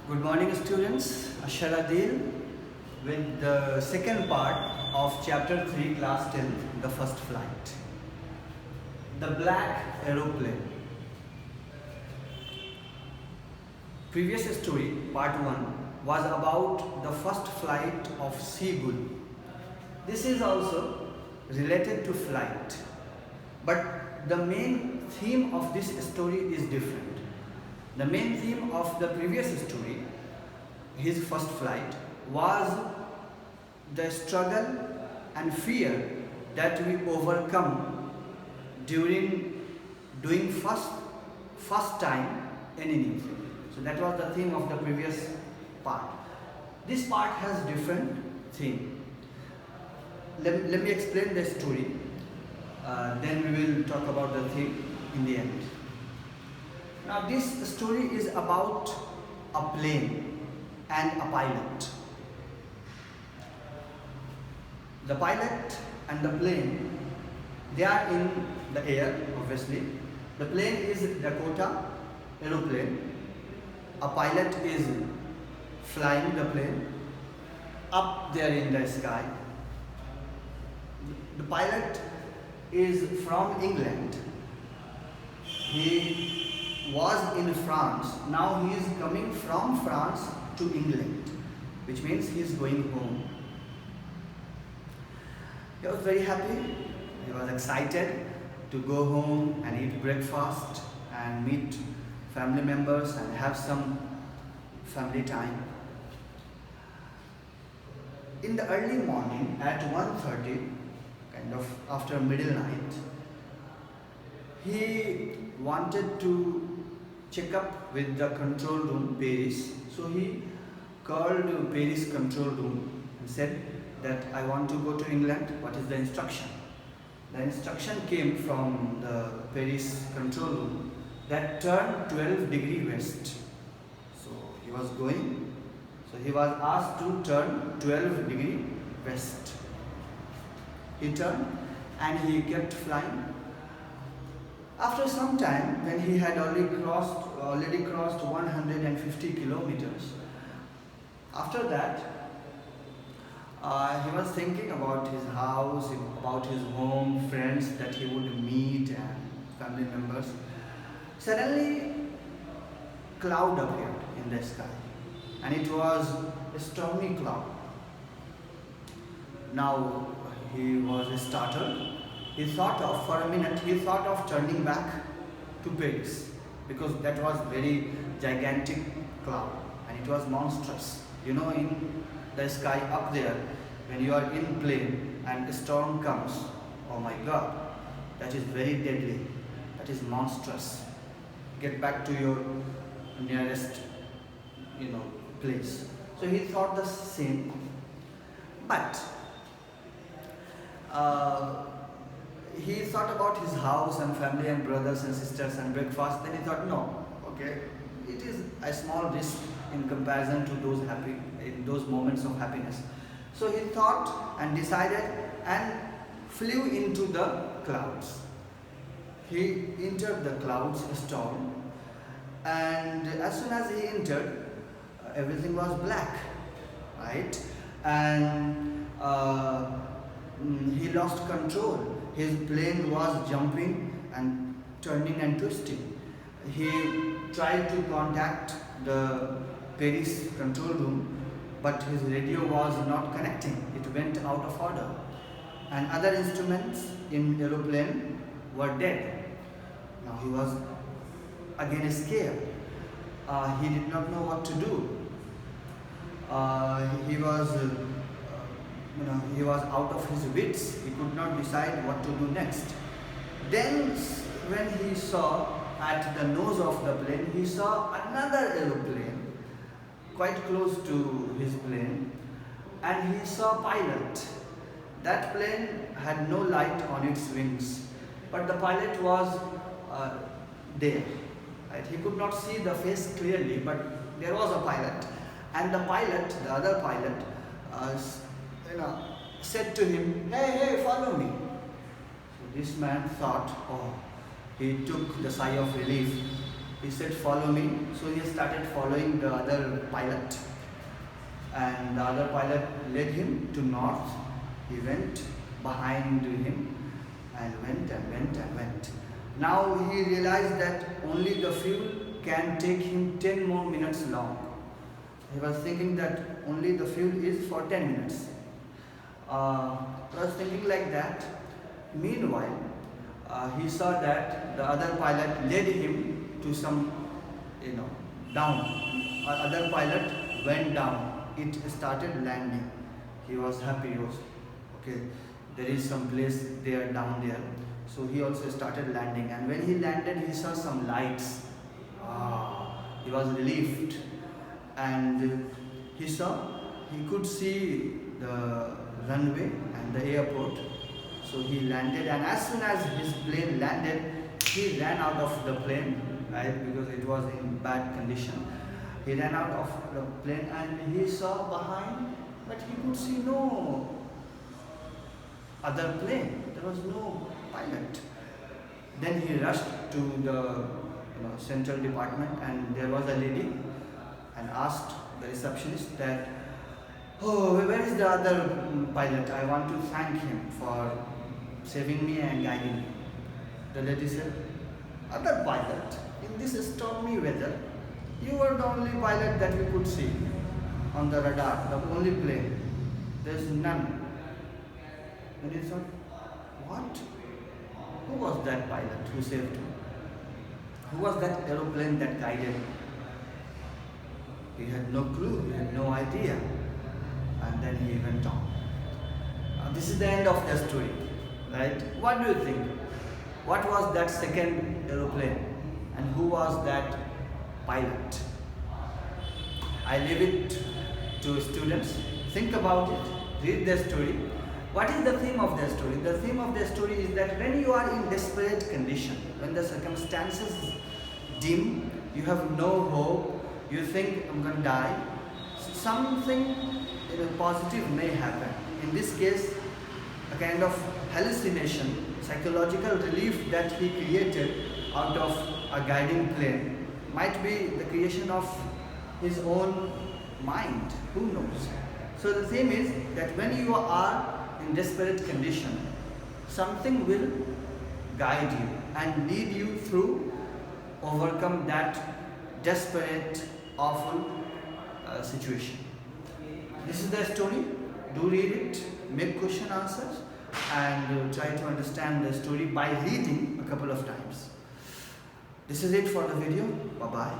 Good morning students. I shall deal with the second part of chapter 3 class 10, the first flight. The black aeroplane. Previous story, part 1, was about the first flight of seagull. This is also related to flight, but the main theme of this story is different. The main theme of the previous story, his first flight, was the struggle and fear that we overcome during doing first time anything. So that was the theme of the previous part. This part has different theme. Let me explain the story. Then we will talk about the theme in the end. Now this story is about a plane and a pilot. The pilot and the plane, they are in the air, obviously. The plane is Dakota aeroplane. A pilot is flying the plane up there in the sky. The pilot is from England. He was in France. Now he is coming from France to England, which means he is going home. He was very happy. He was excited to go home and eat breakfast and meet family members and have some family time. In the early morning at 1:30, kind of after middle night, he wanted to check up with the control room, Paris. So he called Paris control room and said that I want to go to England. What is the instruction? The instruction came from the Paris control room that turn 12° west. So he was going. So he was asked to turn 12° west. He turned and he kept flying. After some time, when he had already crossed 150 kilometers, after that, he was thinking about his house, about his home, friends that he would meet and family members. Suddenly, cloud appeared in the sky, and it was a stormy cloud. Now he was startled. For a minute, he thought of turning back to Paris because that was very gigantic cloud and it was monstrous. You know, in the sky up there, when you are in plane and a storm comes, oh my God, that is very deadly. That is monstrous. Get back to your nearest, place. So he thought the same, but he thought about his house and family and brothers and sisters and breakfast. Then he thought, no, okay, it is a small risk in comparison to those moments of happiness. So he thought and decided and flew into the clouds. He entered the clouds storm, and as soon as he entered, everything was black, right? And he lost control. His plane was jumping and turning and twisting. He tried to contact the Paris control room, but his radio was not connecting. It went out of order. And other instruments in aeroplane were dead. Now he was again scared. He did not know what to do. He was out of his wits. He could not decide what to do next. Then when he saw at the nose of the plane, he saw another aeroplane quite close to his plane, and he saw a pilot. That plane had no light on its wings, but the pilot was there. Right? He could not see the face clearly, but there was a pilot, and the other pilot, said to him, hey, follow me. So this man thought, he took the sigh of relief. He said, follow me. So he started following the other pilot, and the other pilot led him to north. He went behind him and went and went and went. Now he realized that only the fuel can take him 10 more minutes long. He was thinking that only the fuel is for 10 minutes. He was thinking like that. Meanwhile, he saw that the other pilot led him to some, down. Other pilot went down. It started landing. He was happy. He was, okay, there is some place there down there. So he also started landing. And when he landed, he saw some lights. He was relieved. And he could see the runway and the airport. So he landed, and as soon as his plane landed, he ran out of the plane, right, because it was in bad condition. He ran out of the plane and he saw behind, but he could see no other plane. There was no pilot. Then he rushed to the central department, and there was a lady, and asked the receptionist that, oh, where is the other pilot? I want to thank him for saving me and guiding me. The lady said, other pilot? In this stormy weather, you were the only pilot that we could see on the radar, the only plane. There is none. And he thought, what? Who was that pilot who saved me? Who was that aeroplane that guided me? He had no clue, he had no idea. And then he went on. This is the end of the story, right? What do you think? What was that second aeroplane? And who was that pilot? I leave it to students. Think about it. Read the story. What is the theme of the story? The theme of the story is that when you are in desperate condition, when the circumstances dim, you have no hope, you think I'm going to die, something positive may happen. In this case, a kind of hallucination, psychological relief that he created out of a guiding plane might be the creation of his own mind. Who knows? So the theme is that when you are in desperate condition, something will guide you and lead you through, overcome that desperate, awful situation. This is the story. Do read it, make question answers, and try to understand the story by reading a couple of times. This is it for the video. Bye bye.